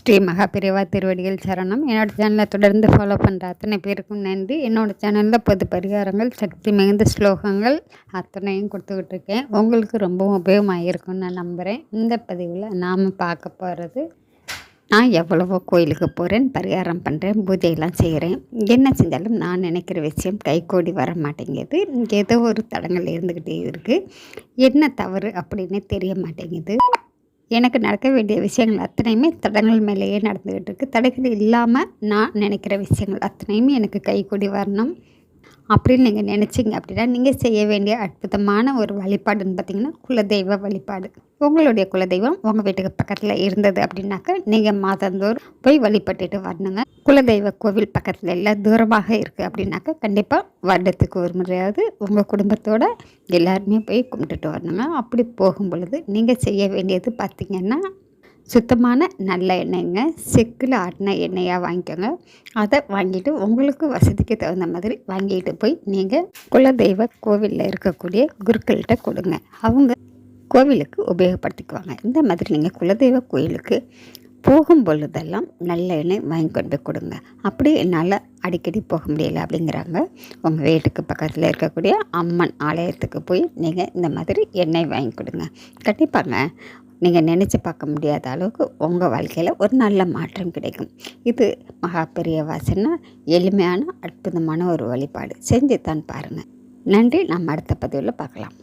ஸ்ரீ மகாபிரிவா திருவடிகள் சரணம். என்னோடய சேனலை தொடர்ந்து ஃபாலோ பண்ணுற அத்தனை பேருக்கும் நன்றி. என்னோடய சேனலில் பொது பரிகாரங்கள், சக்தி மிகுந்த ஸ்லோகங்கள் அத்தனையும் கொடுத்துக்கிட்டு இருக்கேன். உங்களுக்கு ரொம்பவும் உபயோகமாக இருக்கும்னு நான் நம்புகிறேன். இந்த பதிவில் நாம் பார்க்க போகிறது, நான் எவ்வளவோ கோயிலுக்கு போகிறேன், பரிகாரம் பண்ணுறேன், பூஜையெல்லாம் செய்கிறேன். என்ன செஞ்சாலும் நான் நினைக்கிற விஷயம் கைகூடி வர மாட்டேங்குது. ஏதோ ஒரு தடங்கள் இருந்துக்கிட்டே இருக்குது. என்ன தவறு அப்படின்னு தெரிய மாட்டேங்குது. எனக்கு நடக்க வேண்டிய விஷயங்கள் அத்தனையுமே தடங்கள் மேலேயே நடந்துக்கிட்டு இருக்குது. தடைகள் இல்லாமல் நான் நினைக்கிற விஷயங்கள் அத்தனையுமே எனக்கு கைகூடி வரணும் அப்படின்னு நீங்கள் நினச்சிங்க அப்படின்னா, நீங்கள் செய்ய வேண்டிய அற்புதமான ஒரு வழிபாடுன்னு பார்த்திங்கன்னா, குலதெய்வ வழிபாடு. உங்களுடைய குலதெய்வம் உங்கள் வீட்டுக்கு பக்கத்தில் இருந்தது அப்படின்னாக்கா, நீங்கள் மாதந்தோறும் போய் வழிபட்டுட்டு வரணுங்க. குலதெய்வ கோவில் பக்கத்தில் இல்லை, தூரமாக இருக்குது அப்படின்னாக்கா, கண்டிப்பாக வருடத்துக்கு ஒரு முறையாவது உங்கள் குடும்பத்தோடு எல்லாருமே போய் கும்பிட்டுட்டு வரணுங்க. அப்படி போகும் பொழுது நீங்கள் செய்ய வேண்டியது பார்த்திங்கன்னா, சுத்தமான நல்ல எண்ணெய்ங்க, செக்கில் ஆட்டின எண்ணெயாக வாங்கிக்கோங்க. அதை வாங்கிட்டு உங்களுக்கு வசதிக்கு தகுந்த மாதிரி வாங்கிட்டு போய் நீங்கள் குலதெய்வ கோவிலில் இருக்கக்கூடிய குருக்கள்கிட்ட கொடுங்க. அவங்க கோவிலுக்கு உபயோகப்படுத்திக்குவாங்க. இந்த மாதிரி நீங்கள் குலதெய்வ கோயிலுக்கு போகும் பொழுதெல்லாம் நல்ல எண்ணெய் வாங்கி கொண்டு போய் கொடுங்க. அப்படி என்னால் அடிக்கடி போக முடியலை அப்படிங்கிறாங்க, உங்கள் வீட்டுக்கு பக்கத்தில் இருக்கக்கூடிய அம்மன் ஆலயத்துக்கு போய் நீங்கள் இந்த மாதிரி எண்ணெய் வாங்கி கொடுங்க. கண்டிப்பாங்க நீங்கள் நினச்சி பார்க்க முடியாத அளவுக்கு உங்கள் வாழ்க்கையில் ஒரு நல்ல மாற்றம் கிடைக்கும். இது மகா பெரிய வாசனை, எளிமையான அற்புதமான ஒரு வழிபாடு. செஞ்சு தான் பாருங்கள். நன்றி. நம்ம அடுத்த பதிவில் பார்க்கலாம்.